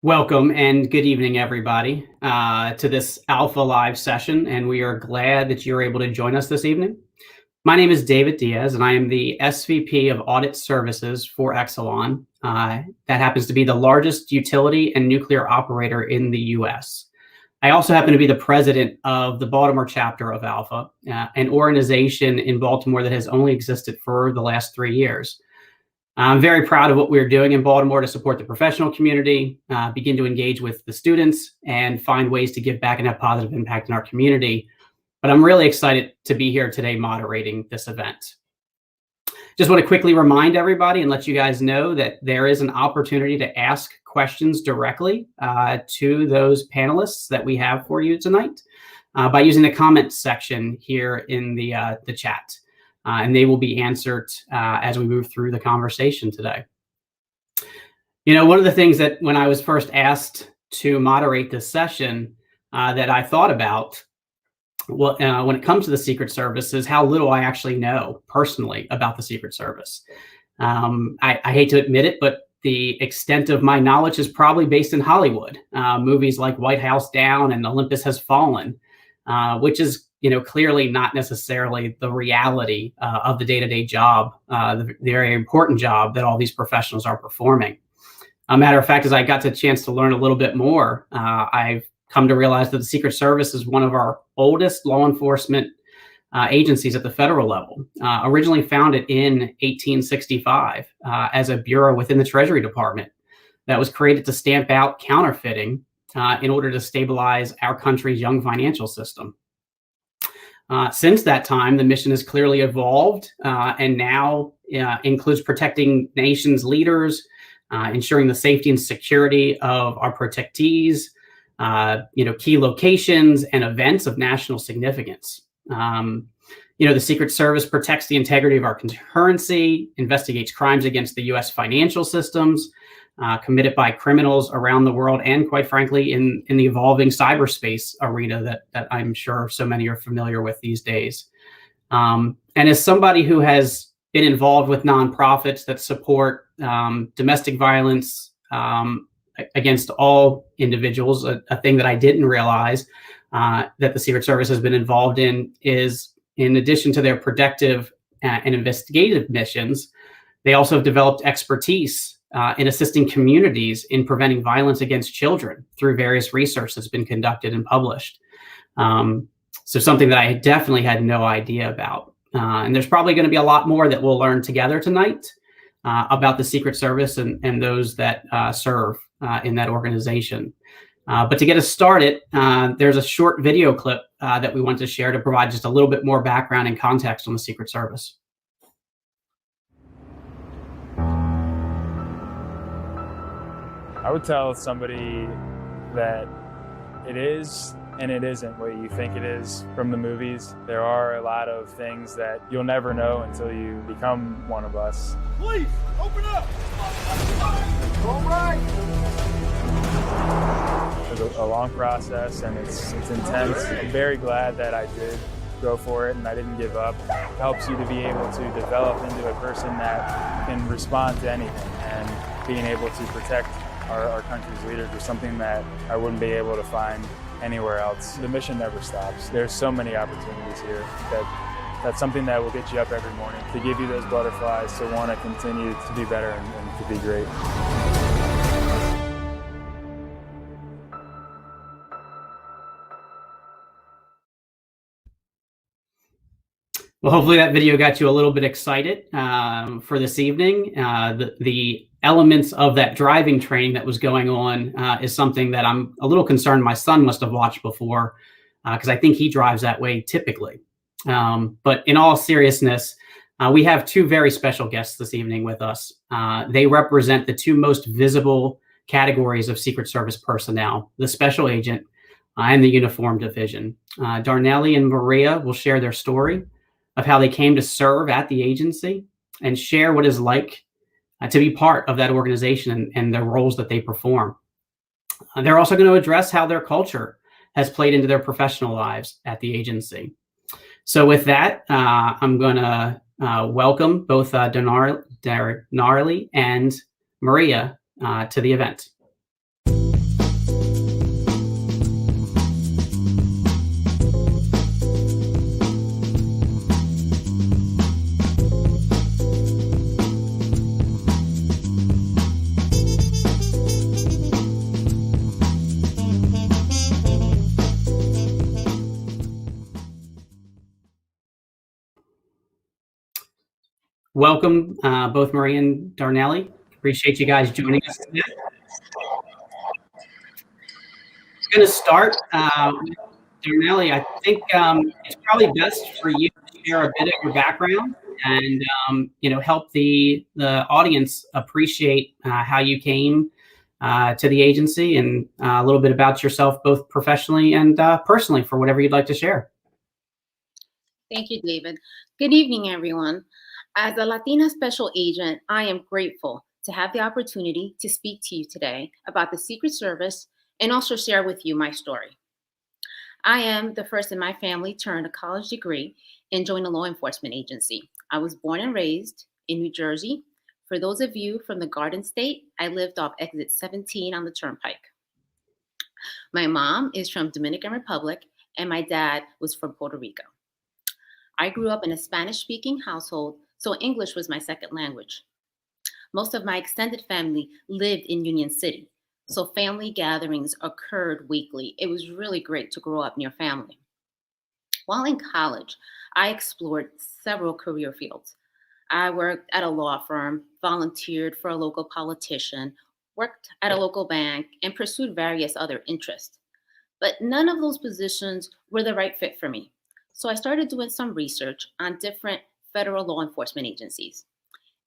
Welcome and good evening, everybody, to this Alpha Live session, and we are glad that you're able to join us this evening. My name is David Diaz, and I am the SVP of Audit Services for Exelon. That happens to be the largest utility and nuclear operator in the U.S. I also happen to be the president of the Baltimore Chapter of ALPFA, an organization in Baltimore that has only existed for the last 3 years. I'm very proud of what we're doing in Baltimore to support the professional community, begin to engage with the students, and find ways to give back and have positive impact in our community. But I'm really excited to be here today moderating this event. Just want to quickly remind everybody and let you guys know that there is an opportunity to ask questions directly to those panelists that we have for you tonight by using the comments section here in the chat. And they will be answered as we move through the conversation today. You know, one of the things that when I was first asked to moderate this session that I thought about when it comes to the Secret Service is how little I actually know personally about the Secret Service. I hate to admit it, but the extent of my knowledge is probably based in Hollywood. Movies like White House Down and Olympus Has Fallen, which is clearly not necessarily the reality of the day-to-day job, the very important job that all these professionals are performing. A matter of fact, as I got the chance to learn a little bit more, I've come to realize that the Secret Service is one of our oldest law enforcement agencies at the federal level, originally founded in 1865 as a bureau within the Treasury Department that was created to stamp out counterfeiting in order to stabilize our country's young financial system. Since that time, the mission has clearly evolved and now includes protecting nations' leaders, ensuring the safety and security of our protectees, key locations and events of national significance. The Secret Service protects the integrity of our currency, investigates crimes against the U.S. financial systems committed by criminals around the world, and quite frankly, in the evolving cyberspace arena that I'm sure so many are familiar with these days. And as somebody who has been involved with nonprofits that support domestic violence against all individuals, a thing that I didn't realize that the Secret Service has been involved in is, in addition to their protective and investigative missions, they also have developed expertise in assisting communities in preventing violence against children through various research that's been conducted and published. So something that I definitely had no idea about. And there's probably going to be a lot more that we'll learn together tonight about the Secret Service and those that serve in that organization. But to get us started, there's a short video clip that we want to share to provide just a little bit more background and context on the Secret Service. I would tell somebody that it is and it isn't what you think it is from the movies. There are a lot of things that you'll never know until you become one of us. Please, open up! All right! It's a long process and it's intense. I'm very glad that I did go for it and I didn't give up. It helps you to be able to develop into a person that can respond to anything, and being able to protect our country's leaders is something that I wouldn't be able to find anywhere else. The mission never stops. There's so many opportunities here that's something that will get you up every morning, to give you those butterflies, to want to continue to be better and to be great. Well, hopefully that video got you a little bit excited for this evening. The elements of that driving training that was going on is something that I'm a little concerned my son must have watched before, because I think he drives that way typically. But in all seriousness, we have two very special guests this evening with us. They represent the two most visible categories of Secret Service personnel, the special agent and the uniform division. Darnelly and Maria will share their story of how they came to serve at the agency and share what it's like to be part of that organization and the roles that they perform. They're also going to address how their culture has played into their professional lives at the agency. So with that, I'm going to welcome both Darnelly and Maria to the event. Welcome, both Marie and Darnelly. Appreciate you guys joining us today. I'm going to start with Darnelly. I think it's probably best for you to share a bit of your background and help the audience appreciate how you came to the agency and a little bit about yourself, both professionally and personally, for whatever you'd like to share. Thank you, David. Good evening, everyone. As a Latina special agent, I am grateful to have the opportunity to speak to you today about the Secret Service and also share with you my story. I am the first in my family to earn a college degree and join a law enforcement agency. I was born and raised in New Jersey. For those of you from the Garden State, I lived off exit 17 on the Turnpike. My mom is from Dominican Republic and my dad was from Puerto Rico. I grew up in a Spanish-speaking household, so English was my second language. Most of my extended family lived in Union City, so family gatherings occurred weekly. It was really great to grow up near family. While in college, I explored several career fields. I worked at a law firm, volunteered for a local politician, worked at a local bank, and pursued various other interests. But none of those positions were the right fit for me. So I started doing some research on different federal law enforcement agencies.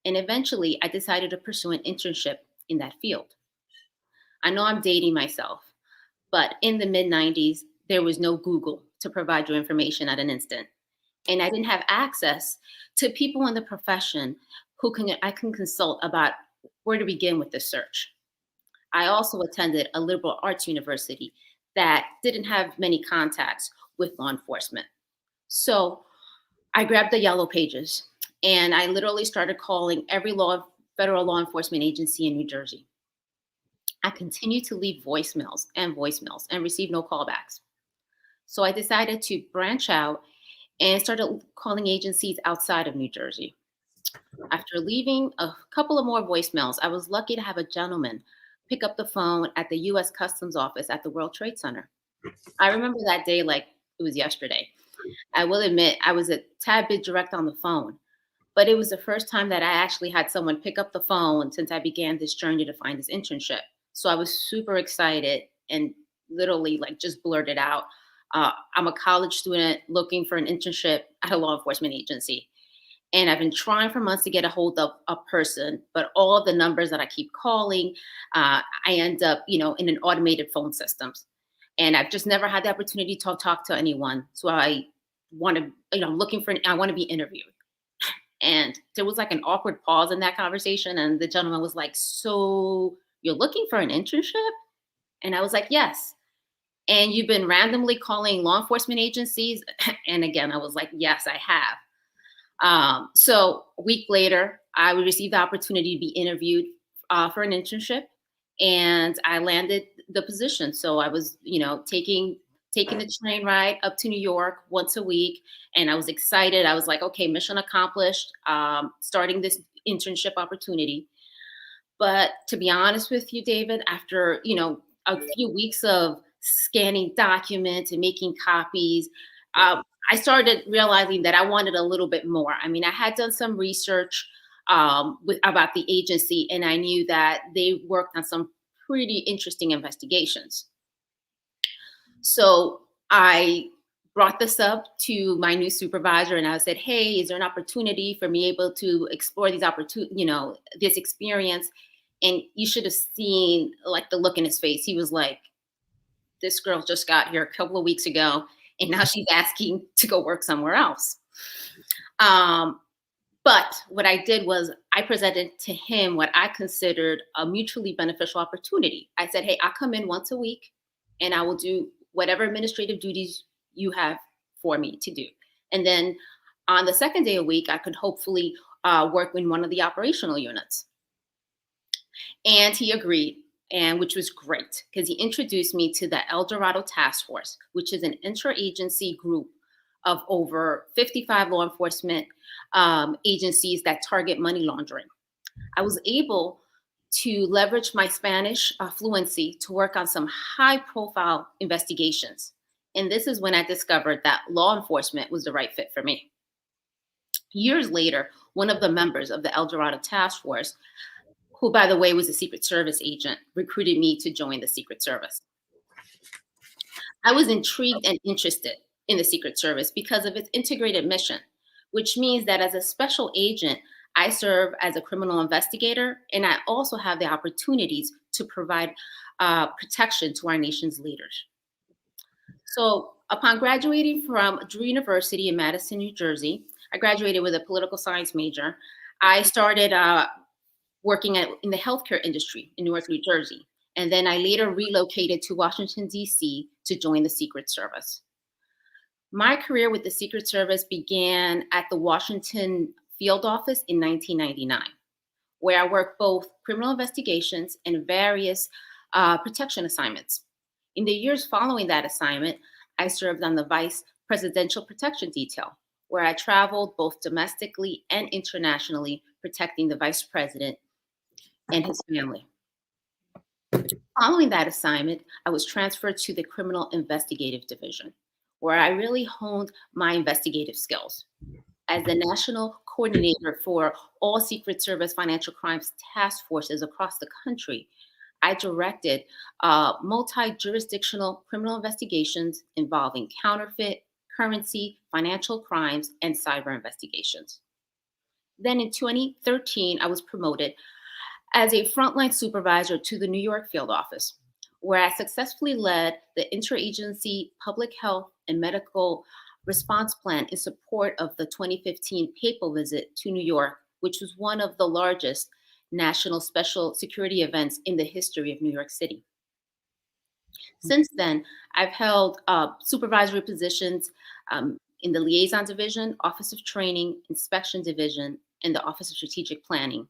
And eventually I decided to pursue an internship in that field. I know I'm dating myself, but in the mid-90s, there was no Google to provide you information at an instant. And I didn't have access to people in the profession who I can consult about where to begin with the search. I also attended a liberal arts university that didn't have many contacts with law enforcement. So I grabbed the yellow pages and I literally started calling every federal law enforcement agency in New Jersey. I continued to leave voicemails and receive no callbacks. So I decided to branch out and started calling agencies outside of New Jersey. After leaving a couple of more voicemails, I was lucky to have a gentleman pick up the phone at the U.S. Customs office at the World Trade Center. I remember that day like it was yesterday. I will admit I was a tad bit direct on the phone, but it was the first time that I actually had someone pick up the phone since I began this journey to find this internship. So I was super excited and literally like just blurted out, I'm a college student looking for an internship at a law enforcement agency. And I've been trying for months to get a hold of a person, but all of the numbers that I keep calling, I end up, in an automated phone systems. And I've just never had the opportunity to talk to anyone. So I want to, I want to be interviewed. And there was like an awkward pause in that conversation. And the gentleman was like, so you're looking for an internship? And I was like, yes. And you've been randomly calling law enforcement agencies? And again, I was like, yes, I have. So a week later, I received the opportunity to be interviewed for an internship. And I landed the position. So I was, taking the train ride up to New York once a week. And I was excited. I was like, okay, mission accomplished, starting this internship opportunity. But to be honest with you, David, after, a few weeks of scanning documents and making copies, I started realizing that I wanted a little bit more. I mean, I had done some research about the agency, and I knew that they worked on some pretty interesting investigations. So I brought this up to my new supervisor, and I said, "Hey, is there an opportunity for me able to explore these this experience?" And you should have seen like the look in his face. He was like, "This girl just got here a couple of weeks ago, and now she's asking to go work somewhere else." But what I did was I presented to him what I considered a mutually beneficial opportunity. I said, "Hey, I'll come in once a week and I will do whatever administrative duties you have for me to do. And then on the second day a week, I could hopefully work in one of the operational units." And he agreed, and which was great because he introduced me to the El Dorado Task Force, which is an interagency group of over 55 law enforcement agencies that target money laundering. I was able to leverage my Spanish fluency to work on some high-profile investigations. And this is when I discovered that law enforcement was the right fit for me. Years later, one of the members of the El Dorado Task Force, who, by the way, was a Secret Service agent, recruited me to join the Secret Service. I was intrigued and interested in the Secret Service because of its integrated mission, which means that as a special agent, I serve as a criminal investigator, and I also have the opportunities to provide protection to our nation's leaders. So upon graduating from Drew University in Madison, New Jersey, I graduated with a political science major. I started working in the healthcare industry in Newark, New Jersey. And then I later relocated to Washington, D.C. to join the Secret Service. My career with the Secret Service began at the Washington field office in 1999, where I worked both criminal investigations and various protection assignments. In the years following that assignment, I served on the Vice Presidential Protection Detail, where I traveled both domestically and internationally, protecting the Vice President and his family. Following that assignment, I was transferred to the Criminal Investigative Division, where I really honed my investigative skills. As the national coordinator for all Secret Service financial crimes task forces across the country, I directed multi-jurisdictional criminal investigations involving counterfeit, currency, financial crimes, and cyber investigations. Then in 2013, I was promoted as a frontline supervisor to the New York field office, where I successfully led the interagency public health and medical response plan in support of the 2015 papal visit to New York, which was one of the largest national special security events in the history of New York City. Since then, I've held supervisory positions in the Liaison Division, Office of Training, Inspection Division, and the Office of Strategic Planning.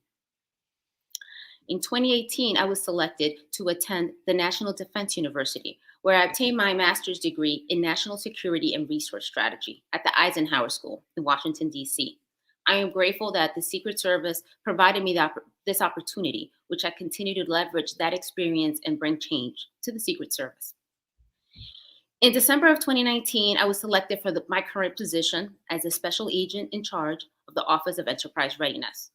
In 2018, I was selected to attend the National Defense University, where I obtained my master's degree in national security and resource strategy at the Eisenhower School in Washington, D.C. I am grateful that the Secret Service provided me this opportunity, which I continue to leverage that experience and bring change to the Secret Service. In December of 2019, I was selected for my current position as a special agent in charge of the Office of Enterprise Readiness,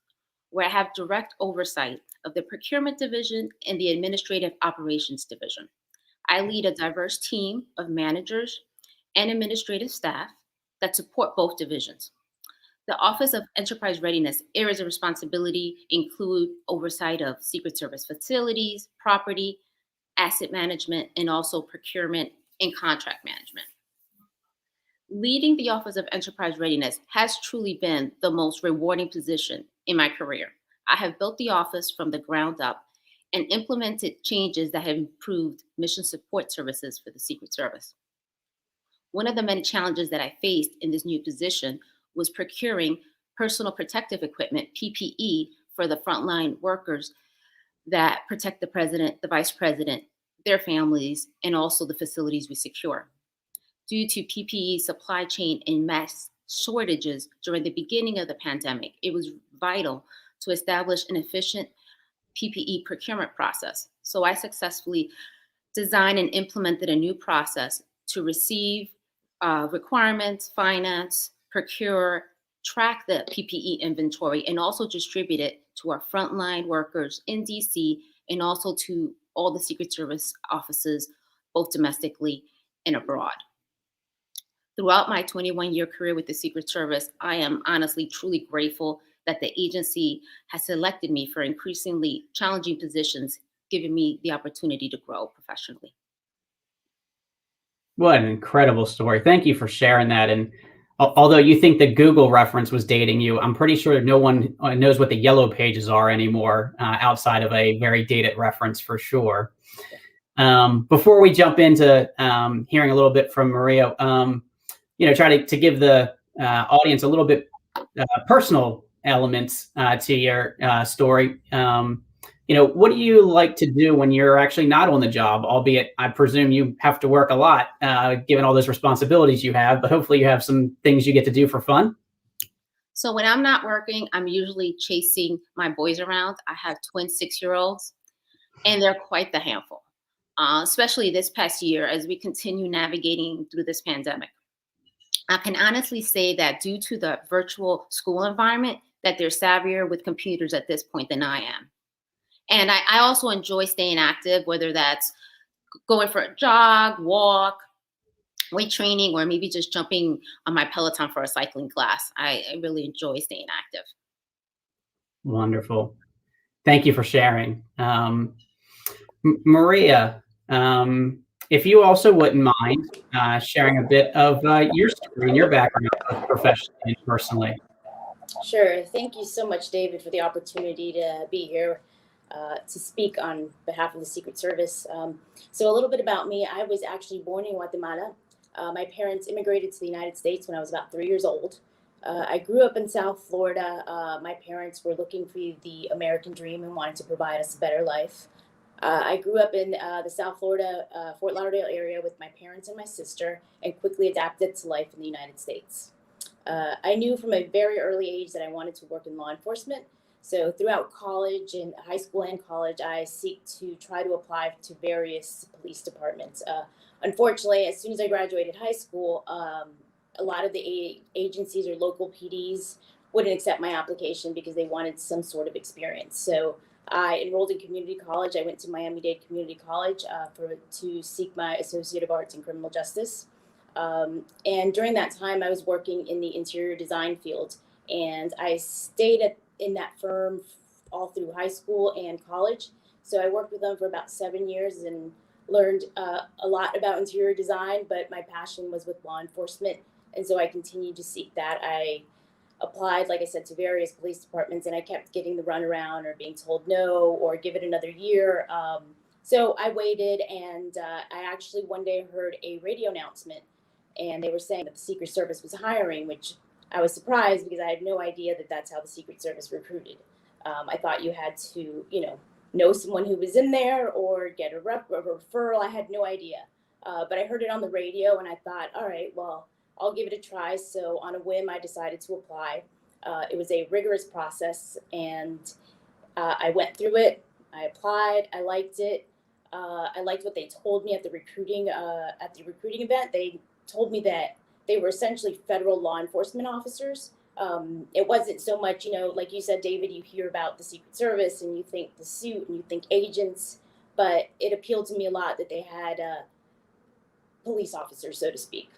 where I have direct oversight of the Procurement Division and the Administrative Operations Division. I lead a diverse team of managers and administrative staff that support both divisions. The Office of Enterprise Readiness areas of responsibility include oversight of Secret Service facilities, property, asset management, and also procurement and contract management. Leading the Office of Enterprise Readiness has truly been the most rewarding position in my career. I have built the office from the ground up and implemented changes that have improved mission support services for the Secret Service. One of the many challenges that I faced in this new position was procuring personal protective equipment, PPE, for the frontline workers that protect the president, the vice president, their families, and also the facilities we secure. Due to PPE supply chain and mass shortages during the beginning of the pandemic, it was vital to establish an efficient PPE procurement process. So I successfully designed and implemented a new process to receive requirements, finance, procure, track the PPE inventory, and also distribute it to our frontline workers in DC and also to all the Secret Service offices, both domestically and abroad. Throughout my 21-year career with the Secret Service, I am honestly, truly grateful that the agency has selected me for increasingly challenging positions, giving me the opportunity to grow professionally. What an incredible story. Thank you for sharing that. And although you think the Google reference was dating you, I'm pretty sure no one knows what the yellow pages are anymore outside of a very dated reference for sure. Before we jump into hearing a little bit from Maria, try to give the audience a little bit personal elements to your story. What do you like to do when you're actually not on the job? Albeit, I presume you have to work a lot, given all those responsibilities you have, but hopefully you have some things you get to do for fun. So when I'm not working, I'm usually chasing my boys around. I have twin 6-year-olds, and they're quite the handful, especially this past year as we continue navigating through this pandemic. I can honestly say that due to the virtual school environment, that they're savvier with computers at this point than I am. And I also enjoy staying active, whether that's going for a jog, walk, weight training, or maybe just jumping on my Peloton for a cycling class. I really enjoy staying active. Wonderful. Thank you for sharing. Maria, if you also wouldn't mind sharing a bit of your story and your background, both professionally and personally. Sure. Thank you so much, David, for the opportunity to be here to speak on behalf of the Secret Service. So a little bit about me. I was actually born in Guatemala. My parents immigrated to the United States when I was about 3 years old. I grew up in South Florida. My parents were looking for the American dream and wanted to provide us a better life. I grew up in the South Florida, Fort Lauderdale area with my parents and my sister, and quickly adapted to life in the United States. I knew from a very early age that I wanted to work in law enforcement. So throughout college and high school and college, I seek to try to apply to various police departments. Unfortunately, as soon as I graduated high school, a lot of the agencies or local PDs wouldn't accept my application because they wanted some sort of experience. So I enrolled in community college. I went to Miami-Dade Community College to seek my Associate of Arts in Criminal Justice. And during that time, I was working in the interior design field, and I stayed in that firm all through high school and college. So I worked with them for about 7 years and learned a lot about interior design, but my passion was with law enforcement. And so I continued to seek that. I applied, like I said, to various police departments, and I kept getting the runaround or being told no or give it another year. So I waited, and I actually one day heard a radio announcement, and they were saying that the Secret Service was hiring, which I was surprised because I had no idea that that's how the Secret Service recruited. I thought you had to, know someone who was in there or get a referral. I had no idea. But I heard it on the radio, and I thought, all right, well, I'll give it a try. So on a whim, I decided to apply. It was a rigorous process, and I went through it. I applied. I liked it. I liked what they told me at the recruiting event. They told me that they were essentially federal law enforcement officers. It wasn't so much, like you said, David, you hear about the Secret Service and you think the suit and you think agents, but it appealed to me a lot that they had police officers, so to speak.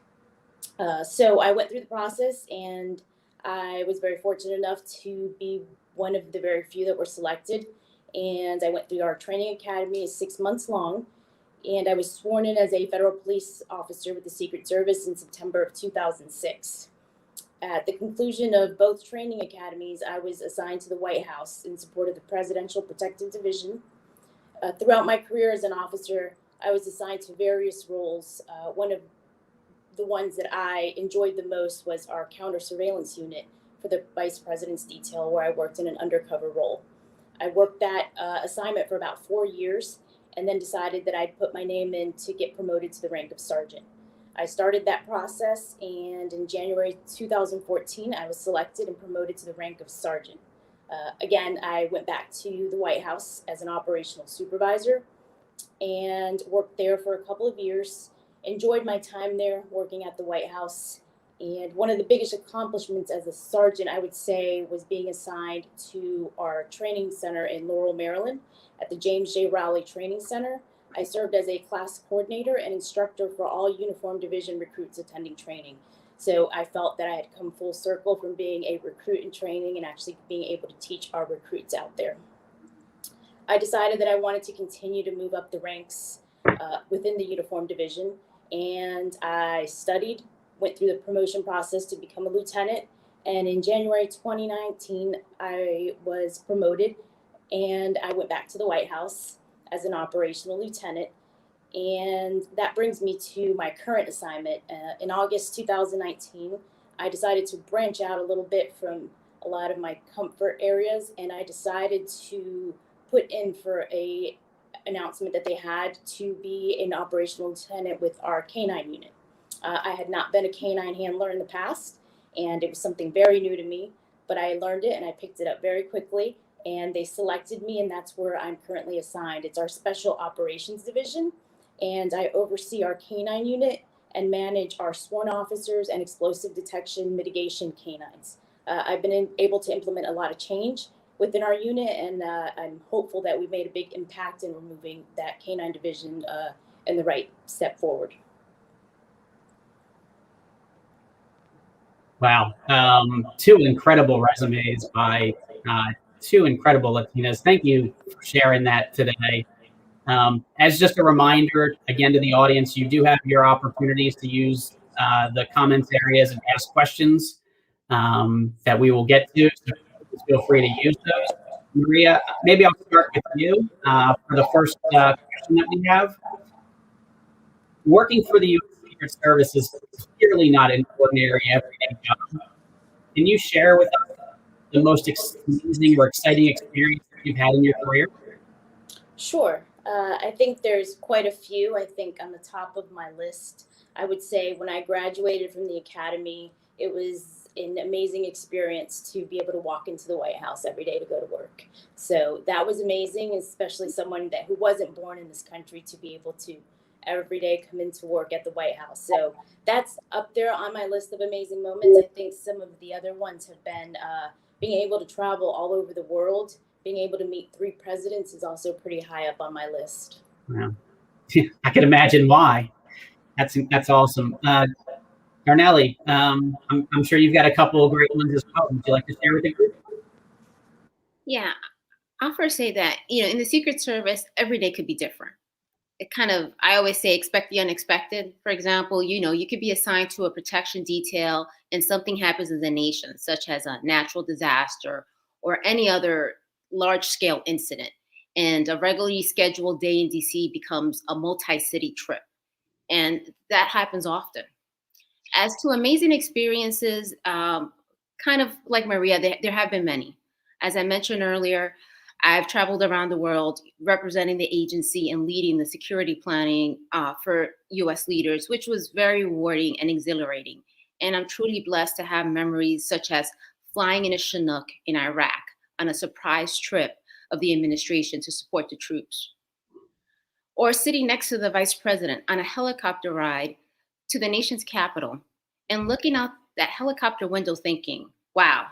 So I went through the process, and I was very fortunate enough to be one of the very few that were selected. And I went through our training academy, 6 months long, and I was sworn in as a federal police officer with the Secret Service in September of 2006. At the conclusion of both training academies, I was assigned to the White House in support of the Presidential Protective Division. Throughout my career as an officer, I was assigned to various roles. One of the ones that I enjoyed the most was our counter surveillance unit for the Vice President's detail, where I worked in an undercover role. I worked that assignment for about 4 years, and then decided that I'd put my name in to get promoted to the rank of sergeant. I started that process, and in January 2014, I was selected and promoted to the rank of sergeant. Again, I went back to the White House as an operational supervisor and worked there for a couple of years. Enjoyed my time there working at the White House. And one of the biggest accomplishments as a sergeant, I would say, was being assigned to our training center in Laurel, Maryland, at the James J. Rowley Training Center. I served as a class coordinator and instructor for all uniform division recruits attending training. So I felt that I had come full circle from being a recruit in training and actually being able to teach our recruits out there. I decided that I wanted to continue to move up the ranks within the uniform division, and I studied, went through the promotion process to become a lieutenant, and in January 2019, I was promoted, and I went back to the White House as an operational lieutenant. And that brings me to my current assignment. In August 2019, I decided to branch out a little bit from a lot of my comfort areas, and I decided to put in for a announcement that they had to be an operational lieutenant with our K-9 unit. I had not been a K-9 handler in the past, and it was something very new to me, but I learned it and I picked it up very quickly, and they selected me, and that's where I'm currently assigned. It's our Special Operations Division, and I oversee our K-9 unit and manage our sworn officers and explosive detection mitigation K-9s. I've been able to implement a lot of change within our unit, and I'm hopeful that we've made a big impact in removing that canine division in the right step forward. Wow. Two incredible resumes by two incredible Latinas. Thank you for sharing that today. As just a reminder, again, to the audience, you do have your opportunities to use the comments areas and ask questions that we will get to. So feel free to use those. Maria, maybe I'll start with you for the first question that we have. Working for the U.S. Secret Service is clearly not an ordinary everyday job. Can you share with us the most amazing or exciting experience that you've had in your career? Sure. I think there's quite a few. I think on the top of my list, I would say when I graduated from the academy, it was an amazing experience to be able to walk into the White House every day to go to work. So that was amazing, especially someone who wasn't born in this country, to be able to every day come into work at the White House. So that's up there on my list of amazing moments. I think some of the other ones have been being able to travel all over the world. Being able to meet 3 presidents is also pretty high up on my list. Yeah. I can imagine why. That's awesome. Darnelly, I'm sure you've got a couple of great ones as well. Would you like to share with the group? Yeah, I'll first say that, in the Secret Service, every day could be different. I always say, expect the unexpected. For example, you could be assigned to a protection detail and something happens in the nation, such as a natural disaster or any other large-scale incident. And a regularly scheduled day in DC becomes a multi-city trip. And that happens often. As to amazing experiences, kind of like Maria, there have been many. As I mentioned earlier, I've traveled around the world representing the agency and leading the security planning for U.S. leaders, which was very rewarding and exhilarating. And I'm truly blessed to have memories such as flying in a Chinook in Iraq on a surprise trip of the administration to support the troops, or sitting next to the vice president on a helicopter ride to the nation's capital and looking out that helicopter window thinking, wow,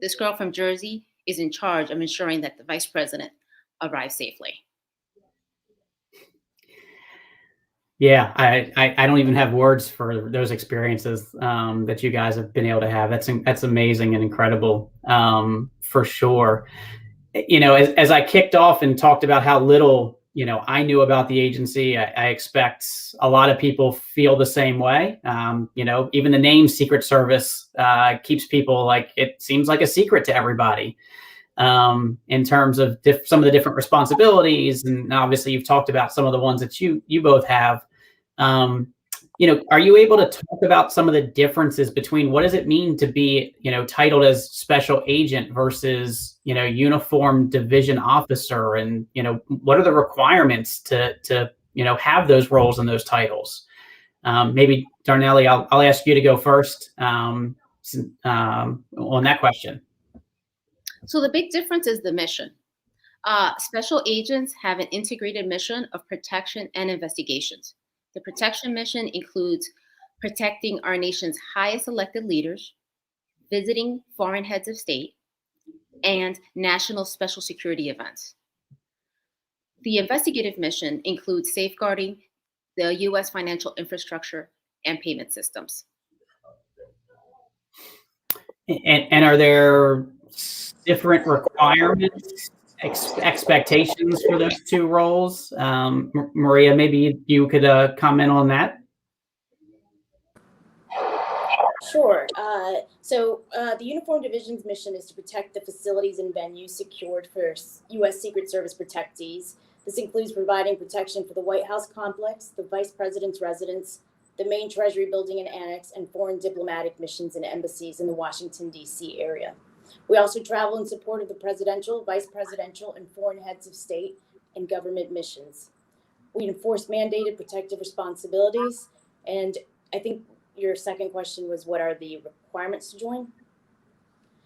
this girl from Jersey is in charge of ensuring that the vice president arrives safely. Yeah, I don't even have words for those experiences that you guys have been able to have. That's amazing and incredible, for sure. As I kicked off and talked about how little I knew about the agency, I expect a lot of people feel the same way. Even the name Secret Service keeps people like, it seems like a secret to everybody. In terms of some of the different responsibilities, and obviously you've talked about some of the ones that you both have. Are you able to talk about some of the differences between what does it mean to be titled as special agent versus uniformed division officer, and what are the requirements to have those roles and those titles? Maybe Darnelly, I'll ask you to go first on that question. So the big difference is the mission. Special agents have an integrated mission of protection and investigations. The protection mission includes protecting our nation's highest elected leaders, visiting foreign heads of state, and national special security events. The investigative mission includes safeguarding the U.S. financial infrastructure and payment systems. And are there different requirements, expectations for those two roles? Maria, maybe you could comment on that. Sure. So the Uniform Division's mission is to protect the facilities and venues secured for U.S. Secret Service protectees. This includes providing protection for the White House complex, the Vice President's residence, the main Treasury building and annex, and foreign diplomatic missions and embassies in the Washington, D.C. area. We also travel in support of the presidential, vice presidential, and foreign heads of state and government missions. We enforce mandated protective responsibilities. And I think your second question was, what are the requirements to join?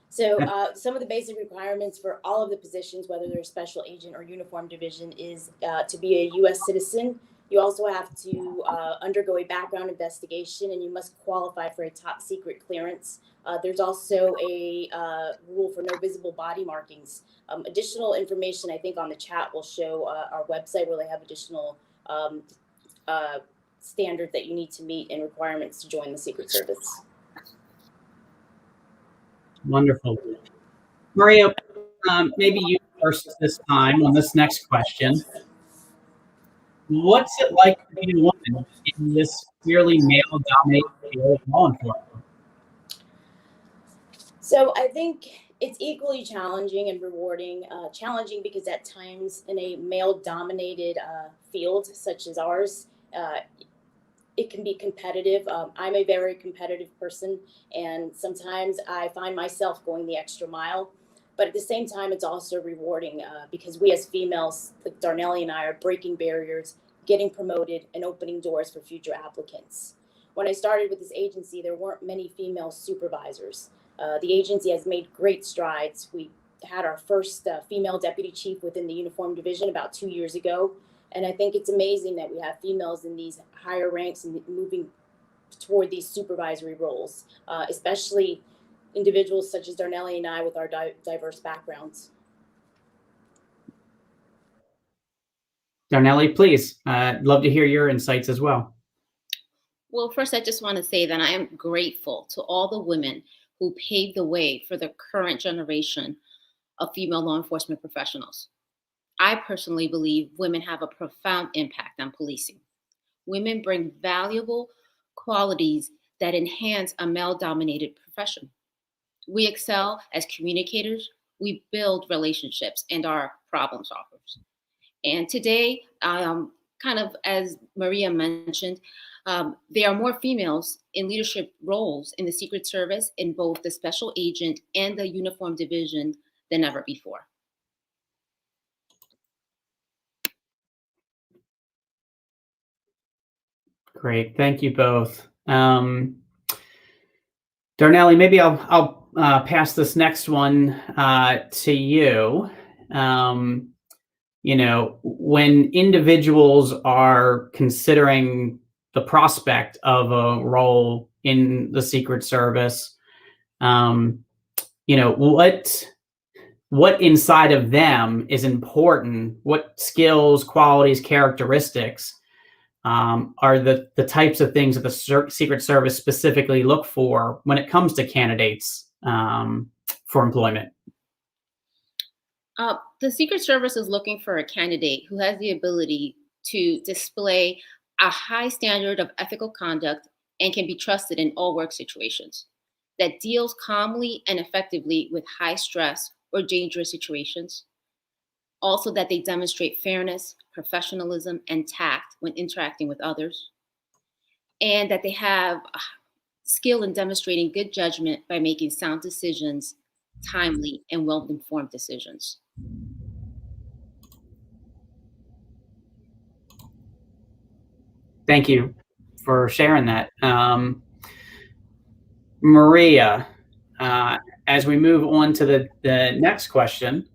So some of the basic requirements for all of the positions, whether they're special agent or uniform division, is to be a U.S. citizen, You also have to undergo a background investigation, and you must qualify for a top secret clearance. There's also a rule for no visible body markings. Additional information, I think, on the chat will show our website where they have additional standards that you need to meet and requirements to join the Secret Service. Wonderful. Maria, maybe you first this time on this next question. What's it like to be a woman in this clearly male-dominated field of law enforcement? So I think it's equally challenging and rewarding. Challenging because at times in a male-dominated field such as ours, it can be competitive. I'm a very competitive person, and sometimes I find myself going the extra mile. But at the same time, it's also rewarding because we as females, like Darnelly and I, are breaking barriers, getting promoted, and opening doors for future applicants. When I started with this agency, there weren't many female supervisors. The agency has made great strides. We had our first female deputy chief within the uniform division about 2 years ago. And I think it's amazing that we have females in these higher ranks and moving toward these supervisory roles, especially individuals such as Darnelly and I with our diverse backgrounds. Darnelly, please. I'd love to hear your insights as well. Well, first, I just want to say that I am grateful to all the women who paved the way for the current generation of female law enforcement professionals. I personally believe women have a profound impact on policing. Women bring valuable qualities that enhance a male-dominated profession. We excel as communicators, we build relationships, and are problem solvers. And today, kind of as Maria mentioned, there are more females in leadership roles in the Secret Service in both the Special Agent and the Uniform Division than ever before. Great, thank you both. Darnelly, maybe I'll pass this next one to you. You know, when individuals are considering the prospect of a role in the Secret Service, you know, what inside of them is important? What skills, qualities, characteristics are the types of things that the Secret Service specifically look for when it comes to candidates for employment? The Secret Service is looking for a candidate who has the ability to display a high standard of ethical conduct and can be trusted in all work situations, that deals calmly and effectively with high stress or dangerous situations. Also, that they demonstrate fairness, professionalism, and tact when interacting with others, and that they have skill in demonstrating good judgment by making sound decisions, timely and well-informed decisions. Thank you for sharing that. Maria, as we move on to the next question,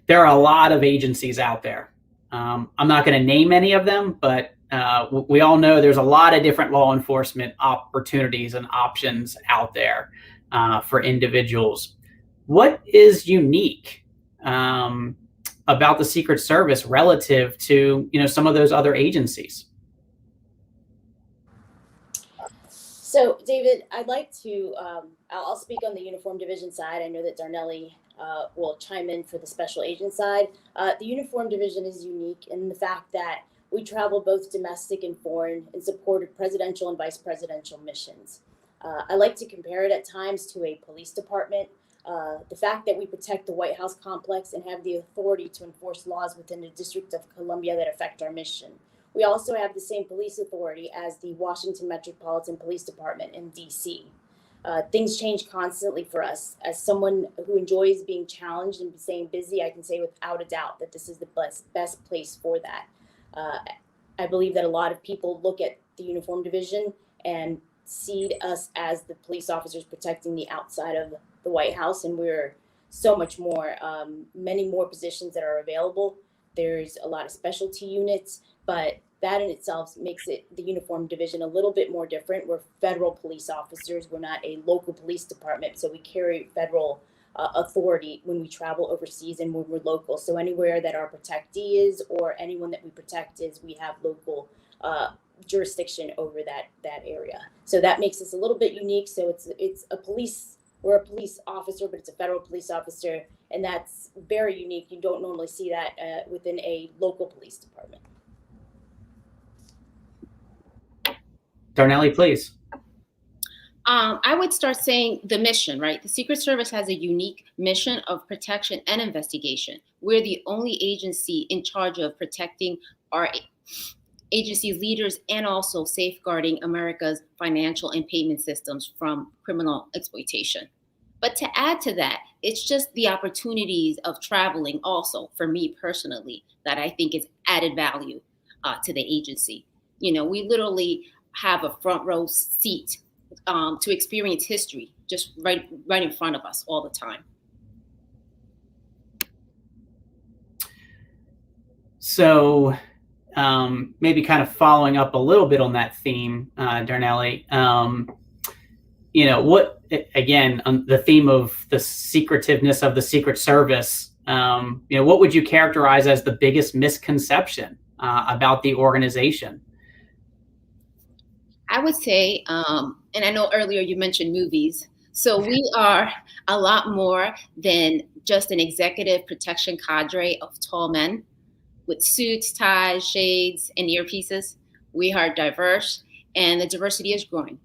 there are a lot of agencies out there. I'm not going to name any of them, but we all know there's a lot of different law enforcement opportunities and options out there for individuals. What is unique about the Secret Service relative to, you know, some of those other agencies? So, David, I'd like to, I'll speak on the Uniform Division side. I know that Darnelly will chime in for the Special Agent side. The Uniform Division is unique in the fact that we travel both domestic and foreign in support of presidential and vice presidential missions. I like to compare it at times to a police department. The fact that we protect the White House complex and have the authority to enforce laws within the District of Columbia that affect our mission. We also have the same police authority as the Washington Metropolitan Police Department in DC. Things change constantly for us. As someone who enjoys being challenged and staying busy, I can say without a doubt that this is the best place for that. I believe that a lot of people look at the Uniform Division and see us as the police officers protecting the outside of the White House, and we're so much more, many more positions that are available. There's a lot of specialty units, but that in itself makes it the uniform division a little bit more different. We're federal police officers. We're not a local police department, so we carry federal authority when we travel overseas and when we're local. So anywhere that our protectee is or anyone that we protect is, we have local jurisdiction over that area. So that makes us a little bit unique. So it's a police. We're a police officer, but it's a federal police officer, and that's very unique. You don't normally see that within a local police department. Darnelly, please. I would start saying the mission, right? The Secret Service has a unique mission of protection and investigation. We're the only agency in charge of protecting our agency leaders and also safeguarding America's financial and payment systems from criminal exploitation. But to add to that, it's just the opportunities of traveling also, for me personally, that I think is added value to the agency. You know, we literally have a front row seat to experience history just right in front of us all the time. So maybe kind of following up a little bit on that theme, Darnelly, you know, what, again, on the theme of the secretiveness of the Secret Service, you know, what would you characterize as the biggest misconception about the organization? I would say, and I know earlier you mentioned movies, so we are a lot more than just an executive protection cadre of tall men with suits, ties, shades, and earpieces. We are diverse, and the diversity is growing.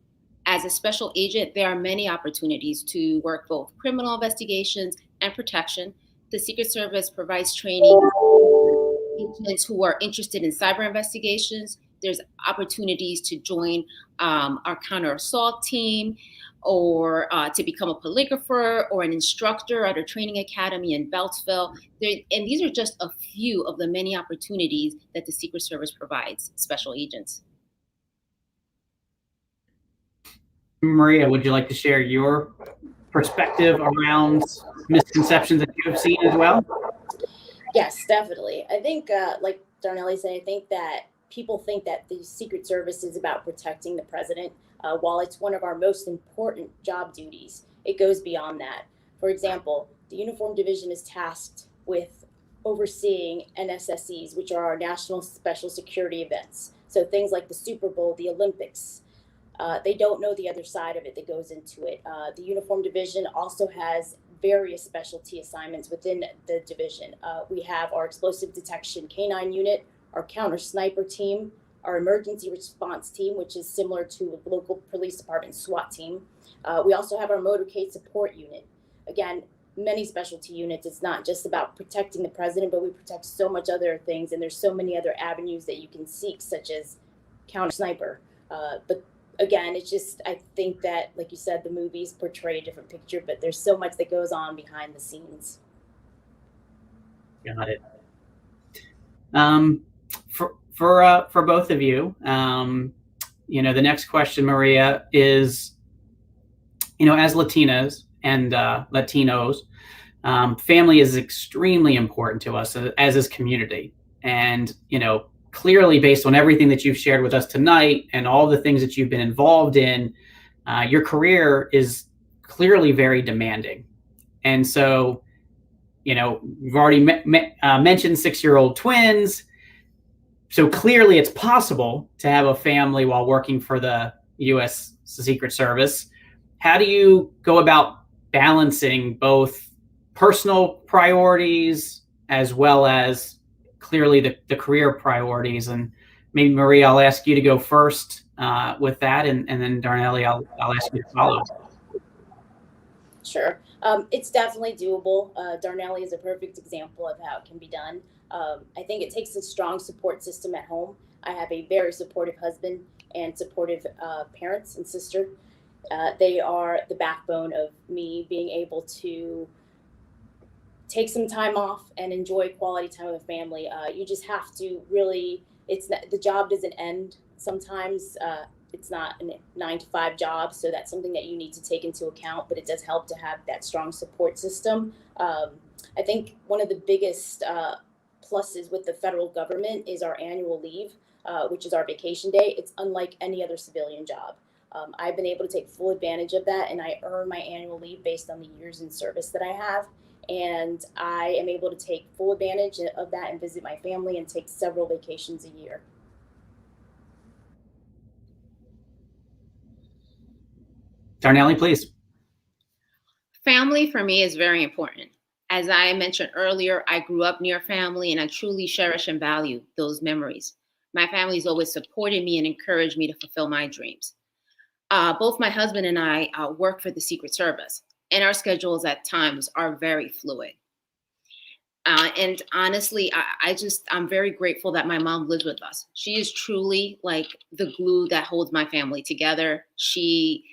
As a special agent, there are many opportunities to work both criminal investigations and protection. The Secret Service provides training to agents who are interested in cyber investigations. There's opportunities to join our counter assault team, or to become a polygrapher or an instructor at a training academy in Beltsville. And these are just a few of the many opportunities that the Secret Service provides special agents. Maria, would you like to share your perspective around misconceptions that you have seen as well? Yes, definitely. I think, like Darnelly said, I think that people think that the Secret Service is about protecting the president. While it's one of our most important job duties, it goes beyond that. For example, the Uniform Division is tasked with overseeing NSSEs, which are our national special security events. So things like the Super Bowl, the Olympics. They don't know the other side of it that goes into it. The Uniform Division also has various specialty assignments within the division. We have our explosive detection canine unit, our counter sniper team, our emergency response team, which is similar to a local police department SWAT team. We also have our motorcade support unit. Again, many specialty units. It's not just about protecting the president, but we protect so much other things, and there's so many other avenues that you can seek, such as counter sniper. But again, it's just, I think that, like you said, the movies portray a different picture, but there's so much that goes on behind the scenes. Got it. For both of you, you know, the next question, Maria, is, you know, as Latinas and Latinos, family is extremely important to us, as is community. And, you know, clearly based on everything that you've shared with us tonight and all the things that you've been involved in, your career is clearly very demanding. And so, you know, you've already mentioned 6-year-old twins. So clearly it's possible to have a family while working for the U.S. Secret Service. How do you go about balancing both personal priorities as well as clearly the career priorities? And maybe Maria, I'll ask you to go first with that, and then Darnelly, I'll ask you to follow. Sure. It's definitely doable. Darnelly is a perfect example of how it can be done. I think it takes a strong support system at home. I have a very supportive husband and supportive parents and sister. They are the backbone of me being able to take some time off and enjoy quality time with family. You just have to really, the job doesn't end. Sometimes it's not a 9-to-5 job, so that's something that you need to take into account, but it does help to have that strong support system. I think one of the biggest pluses with the federal government is our annual leave, which is our vacation day. It's unlike any other civilian job. I've been able to take full advantage of that, and I earn my annual leave based on the years in service that I have. And I am able to take full advantage of that and visit my family and take several vacations a year. Darnelly, please. Family for me is very important. As I mentioned earlier, I grew up near family and I truly cherish and value those memories. My family's always supported me and encouraged me to fulfill my dreams. Both my husband and I work for the Secret Service, and our schedules at times are very fluid. And honestly, I'm very grateful that my mom lives with us. She is truly like the glue that holds my family together. She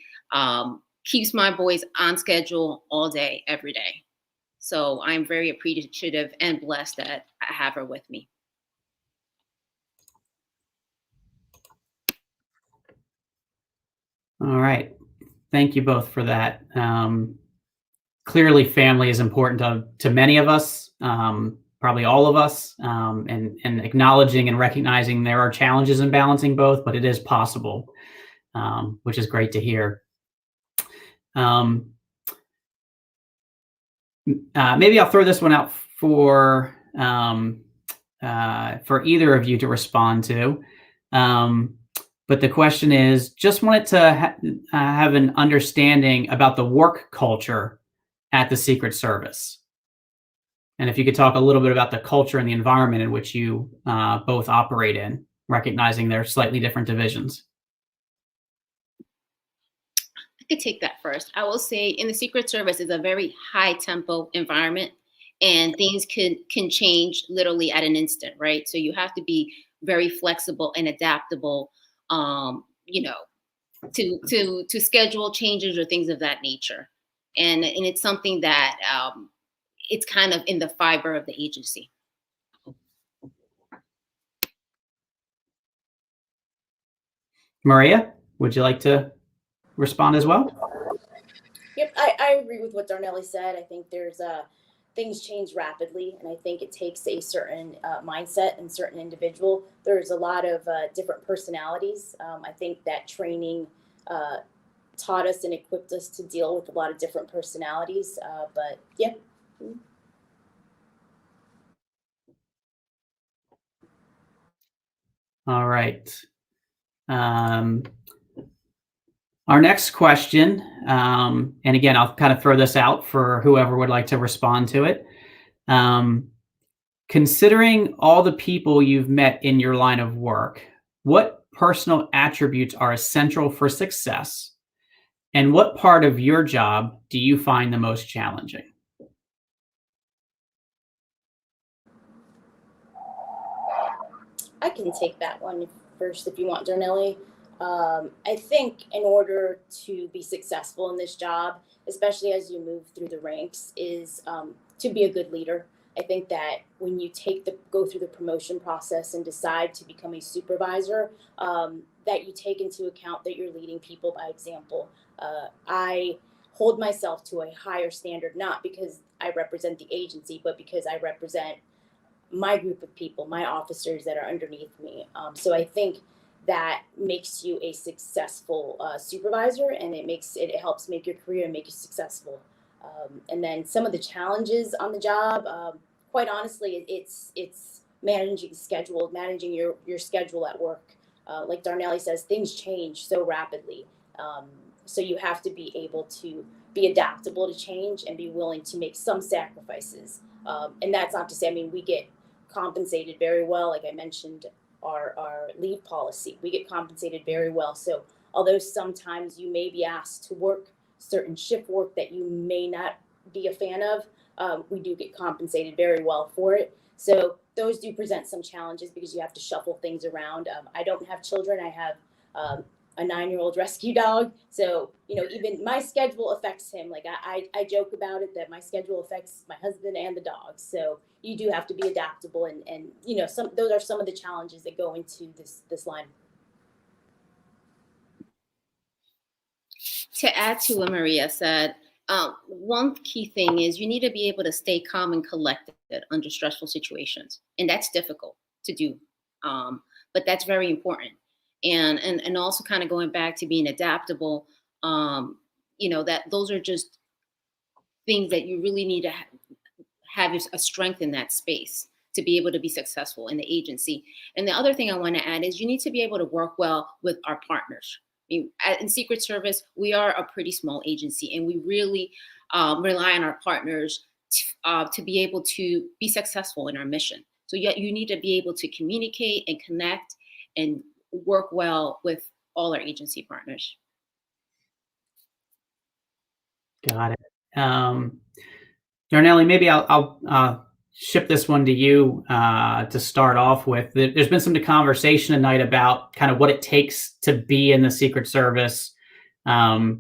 keeps my boys on schedule all day, every day. So I'm very appreciative and blessed that I have her with me. All right. Thank you both for that. Clearly, family is important to many of us, probably all of us, and acknowledging and recognizing there are challenges in balancing both, but it is possible, which is great to hear. Maybe I'll throw this one out for either of you to respond to. But the question is, just wanted to have an understanding about the work culture at the Secret Service. And if you could talk a little bit about the culture and the environment in which you both operate in, recognizing they're slightly different divisions. I could take that first. I will say in the Secret Service is a very high tempo environment, and things can change literally at an instant, right? So you have to be very flexible and adaptable, to schedule changes or things of that nature. And it's something that it's kind of in the fiber of the agency. Maria, would you like to respond as well? Yep, I agree with what Darnelly said. I think there's things change rapidly, and I think it takes a certain mindset and certain individual. There's a lot of different personalities. I think that training taught us and equipped us to deal with a lot of different personalities. But yeah. All right. Our next question, and again, I'll kind of throw this out for whoever would like to respond to it. Considering all the people you've met in your line of work, what personal attributes are essential for success? And what part of your job do you find the most challenging? I can take that one first if you want, Darnelly. I think in order to be successful in this job, especially as you move through the ranks, is to be a good leader. I think that when you go through the promotion process and decide to become a supervisor, that you take into account that you're leading people by example. I hold myself to a higher standard, not because I represent the agency, but because I represent my group of people, my officers that are underneath me. So I think that makes you a successful supervisor, and it helps make your career and make you successful. And then some of the challenges on the job, quite honestly, it's managing your schedule at work. Like Darnelly says, things change so rapidly. So you have to be able to be adaptable to change and be willing to make some sacrifices. And that's not to say, we get compensated very well. Like I mentioned, our leave policy, we get compensated very well. So although sometimes you may be asked to work certain shift work that you may not be a fan of, we do get compensated very well for it. So those do present some challenges because you have to shuffle things around. I don't have children. I have a 9-year-old rescue dog. So, even my schedule affects him. Like I joke about it that my schedule affects my husband and the dog. So you do have to be adaptable and those are some of the challenges that go into this line. To add to what Maria said, One key thing is you need to be able to stay calm and collected under stressful situations, and that's difficult to do, but that's very important. And also kind of going back to being adaptable, that those are just things that you really need to have a strength in that space to be able to be successful in the agency. And the other thing I want to add is you need to be able to work well with our partners. In Secret Service, we are a pretty small agency, and we really rely on our partners to be able to be successful in our mission. So you need to be able to communicate and connect and work well with all our agency partners. Got it. Darnelly, maybe I'll ship this one to you to start off with. There's been some conversation tonight about kind of what it takes to be in the Secret Service, what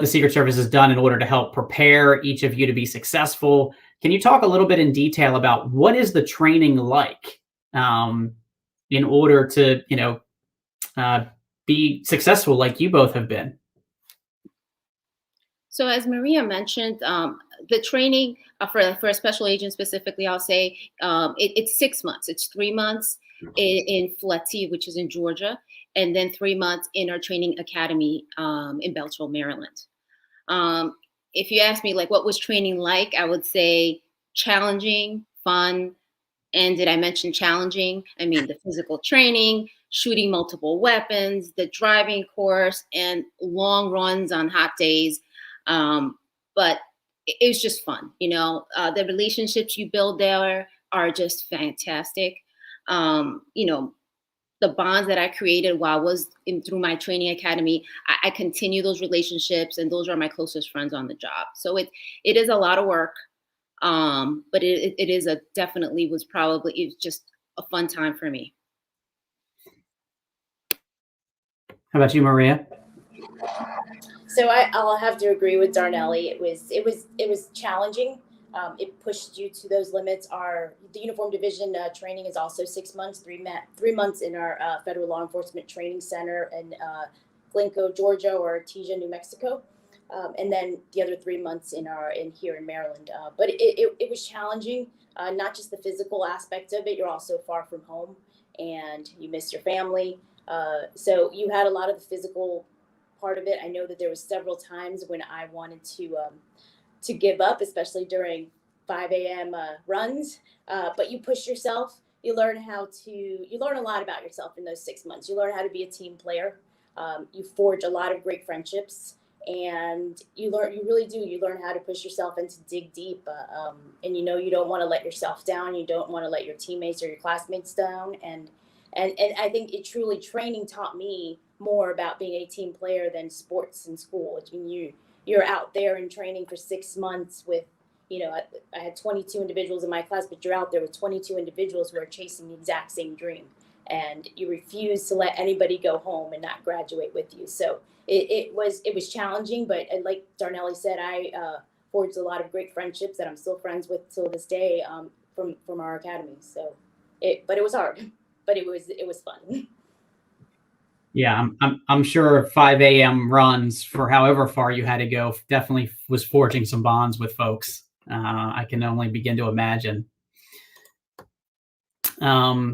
the Secret Service has done in order to help prepare each of you to be successful. Can you talk a little bit in detail about what is the training like in order to, be successful like you both have been? So as Maria mentioned, the training for a special agent specifically, I'll say it's 6 months. It's 3 months in Fletty, which is in Georgia, and then 3 months in our training academy in Beltsville, Maryland. If you ask me, like, what was training like, I would say challenging, fun. And did I mention challenging? I mean, the physical training, shooting multiple weapons, the driving course, and long runs on hot days. But it was just fun. The relationships you build there are just fantastic. The bonds that I created while I was through my training academy, I continue those relationships, and those are my closest friends on the job. So it is a lot of work, but it is definitely was just a fun time for me. How about you, Maria? So I'll have to agree with Darnelly. It was challenging. It pushed you to those limits. The Uniform Division training is also 6 months, 3 months in our Federal Law Enforcement Training Center in Glencoe, Georgia, or Artesia, New Mexico, and then the other 3 months here in Maryland. But it was challenging, not just the physical aspect of it. You're also far from home, and you miss your family. So you had a lot of the physical part of it. I know that there was several times when I wanted to give up, especially during 5 a.m. Runs. But you push yourself. You learn a lot about yourself in those 6 months. You learn how to be a team player. You forge a lot of great friendships, and you really do. You learn how to push yourself and to dig deep. And you don't want to let yourself down. You don't want to let your teammates or your classmates down. And I think training taught me more about being a team player than sports in school. I mean, you're out there in training for 6 months with, I had 22 individuals in my class, but you're out there with 22 individuals who are chasing the exact same dream, and you refuse to let anybody go home and not graduate with you. So it was challenging, but like Darnelly said, I forged a lot of great friendships that I'm still friends with till this day from our academy. So but it was hard, but it was fun. Yeah, I'm sure 5 a.m. runs for however far you had to go definitely was forging some bonds with folks. I can only begin to imagine. Our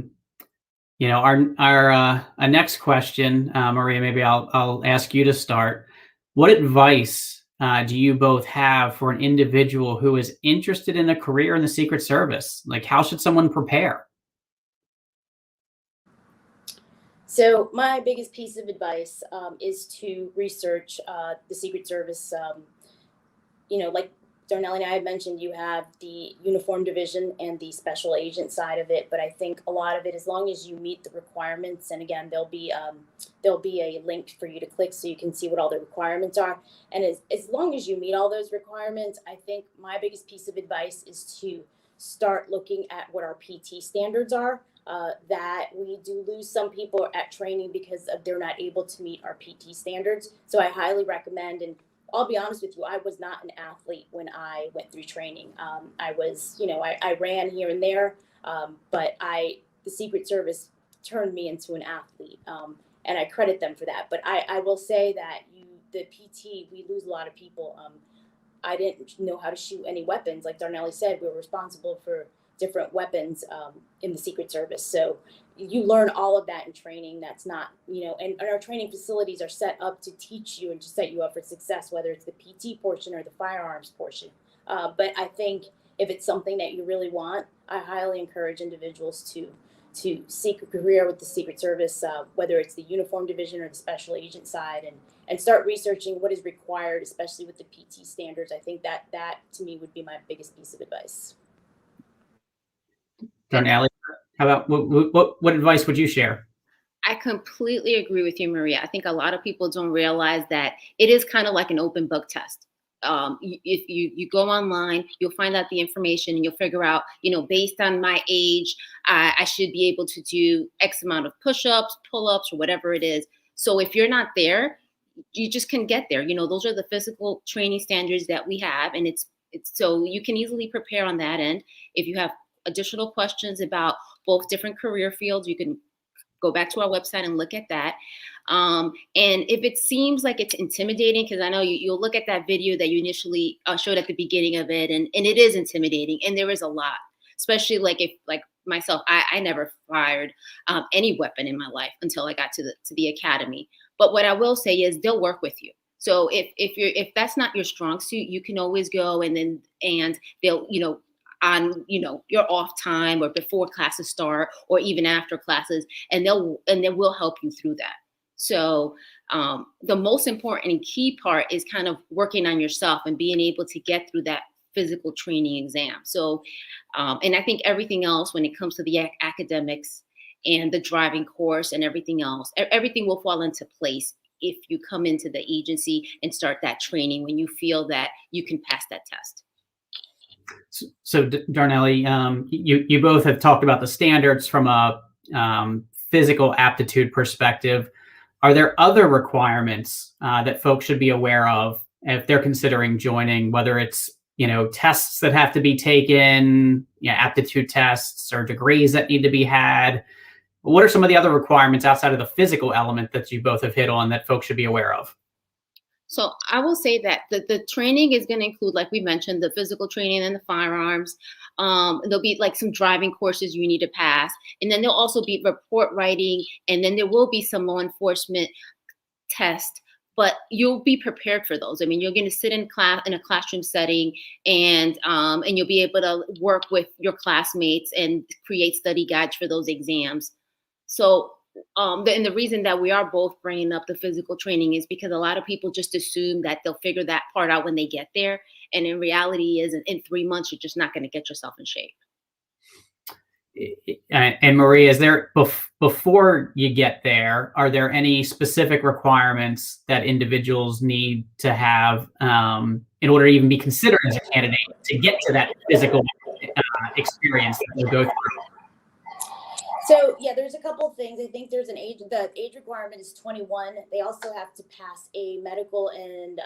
next question, Maria, maybe I'll ask you to start. What advice do you both have for an individual who is interested in a career in the Secret Service? Like, how should someone prepare? So my biggest piece of advice is to research the Secret Service. Like Darnelly and I had mentioned, you have the Uniform Division and the Special Agent side of it. But I think a lot of it, as long as you meet the requirements, and again, there'll be a link for you to click so you can see what all the requirements are. And as long as you meet all those requirements, I think my biggest piece of advice is to start looking at what our PT standards are. That we do lose some people at training because they're not able to meet our PT standards. So I highly recommend, and I'll be honest with you, I was not an athlete when I went through training. I was, I ran here and there, but the Secret Service turned me into an athlete, and I credit them for that. But I will say that the PT, we lose a lot of people. I didn't know how to shoot any weapons. Like Darnelly said, we were responsible for different weapons in the Secret Service. So you learn all of that in training. That's not, and our training facilities are set up to teach you and to set you up for success, whether it's the PT portion or the firearms portion. But I think if it's something that you really want, I highly encourage individuals to seek a career with the Secret Service, whether it's the uniform division or the special agent side, and start researching what is required, especially with the PT standards. I think that to me would be my biggest piece of advice. Darnelly, how about what advice would you share? I completely agree with you, Maria. I think a lot of people don't realize that it is kind of like an open book test. If you go online, you'll find out the information and you'll figure out, based on my age, I should be able to do X amount of push-ups, pull-ups, or whatever it is. So if you're not there, you just can get there. Those are the physical training standards that we have. And it's so you can easily prepare on that end. If you have additional questions about both different career fields, you can go back to our website and look at that. And if it seems like it's intimidating, because I know you'll look at that video that you initially showed at the beginning of it, and it is intimidating, and there is a lot, especially like myself, I never fired any weapon in my life until I got to the academy. But what I will say is they'll work with you. So if that's not your strong suit, you can always go and they'll, on your off time or before classes start or even after classes, and they will help you through that. So the most important and key part is kind of working on yourself and being able to get through that physical training exam. So and I think everything else, when it comes to the academics and the driving course and everything else, everything will fall into place if you come into the agency and start that training when you feel that you can pass that test. So Darnelly, you both have talked about the standards from a physical aptitude perspective. Are there other requirements that folks should be aware of if they're considering joining, whether it's tests that have to be taken, aptitude tests or degrees that need to be had? What are some of the other requirements outside of the physical element that you both have hit on that folks should be aware of? So I will say that the training is going to include, like we mentioned, the physical training and the firearms. There'll be like some driving courses you need to pass. And then there'll also be report writing. And then there will be some law enforcement tests, but you'll be prepared for those. I mean, you're going to sit in a classroom setting and you'll be able to work with your classmates and create study guides for those exams. So and the reason that we are both bringing up the physical training is because a lot of people just assume that they'll figure that part out when they get there. And in reality is in 3 months, you're just not going to get yourself in shape. And Maria, is there, before you get there, are there any specific requirements that individuals need to have in order to even be considered as a candidate to get to that physical experience that you go through? So yeah, there's a couple of things. I think there's the age requirement is 21. They also have to pass a medical and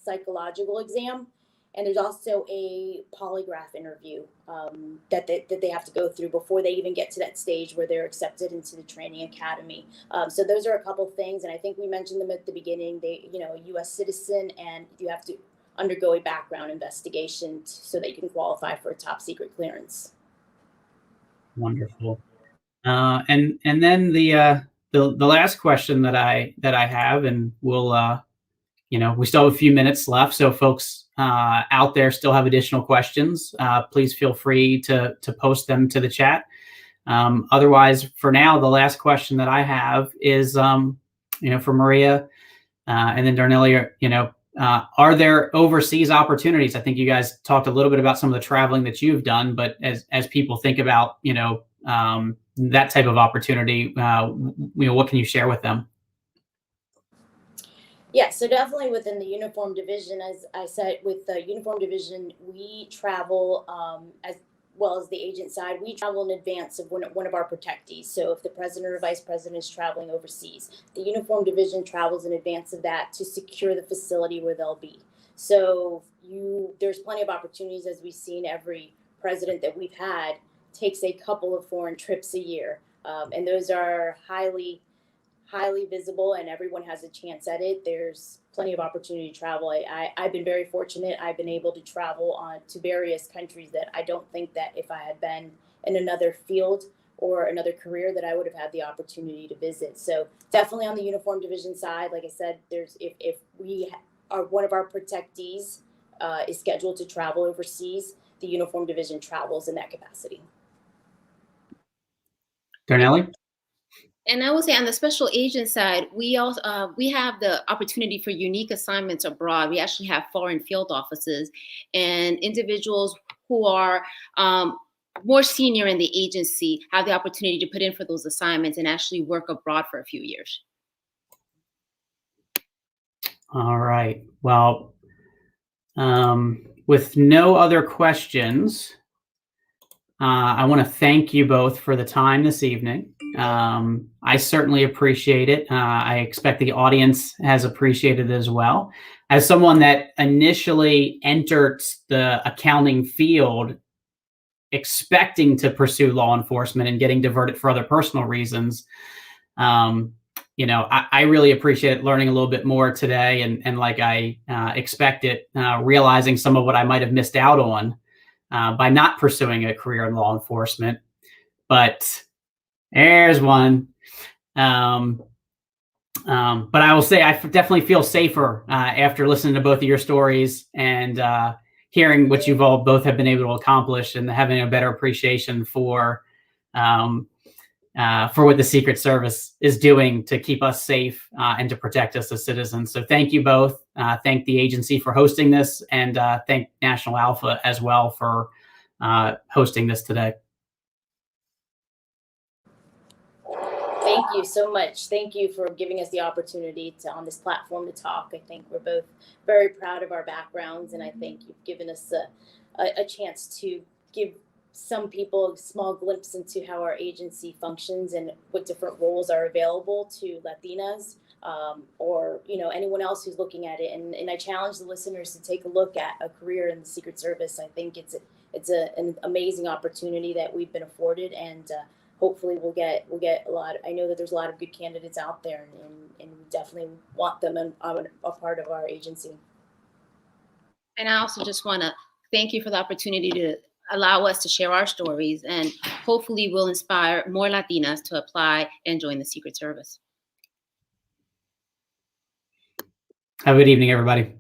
psychological exam. And there's also a polygraph interview that they have to go through before they even get to that stage where they're accepted into the training academy. So those are a couple of things. And I think we mentioned them at the beginning. They, a U.S. citizen, and you have to undergo a background investigation so that you can qualify for a top secret clearance. Wonderful. And then the last question that I have, and we'll we still have a few minutes left, so folks out there still have additional questions. Please feel free to post them to the chat. Otherwise, for now, the last question that I have is for Maria and then Darnelly. Are there overseas opportunities? I think you guys talked a little bit about some of the traveling that you've done, but as people think about that type of opportunity, what can you share with them? Yeah, so definitely within the uniform division, as I said, with the uniform division, we travel as well as the agent side. We travel in advance of one of our protectees. So if the president or vice president is traveling overseas, the uniform division travels in advance of that to secure the facility where they'll be. So there's plenty of opportunities, as we've seen. Every president that we've had takes a couple of foreign trips a year, and those are highly highly visible and everyone has a chance at it, there's plenty of opportunity to travel. I've been very fortunate. I've been able to travel on to various countries that I don't think that if I had been in another field or another career that I would have had the opportunity to visit. So definitely on the uniform division side, like I said, there's if we are one of our protectees is scheduled to travel overseas, the uniform division travels in that capacity. Darnelly? And I would say on the special agent side, we also we have the opportunity for unique assignments abroad. We actually have foreign field offices and individuals who are more senior in the agency have the opportunity to put in for those assignments and actually work abroad for a few years. All right. Well, with no other questions, I want to thank you both for the time this evening. I certainly appreciate it. I expect the audience has appreciated it as well. As someone that initially entered the accounting field expecting to pursue law enforcement and getting diverted for other personal reasons, I really appreciate learning a little bit more today, and like I expected, realizing some of what I might have missed out on by not pursuing a career in law enforcement. But there's one. But I will say I definitely feel safer after listening to both of your stories and hearing what you've all both have been able to accomplish, and having a better appreciation for what the Secret Service is doing to keep us safe and to protect us as citizens. So thank you both. Thank the agency for hosting this, and thank National ALPFA as well for hosting this today. Thank you so much. Thank you for giving us the opportunity to, on this platform, to talk. I think we're both very proud of our backgrounds, and I think you've given us a chance to give some people a small glimpse into how our agency functions and what different roles are available to Latinas or anyone else who's looking at it. And I challenge the listeners to take a look at a career in the Secret Service. I think it's an amazing opportunity that we've been afforded, and hopefully we'll get a lot. I know that there's a lot of good candidates out there, and we definitely want them a part of our agency. And I also just want to thank you for the opportunity to allow us to share our stories, and hopefully we'll inspire more Latinas to apply and join the Secret Service. Have a good evening, everybody.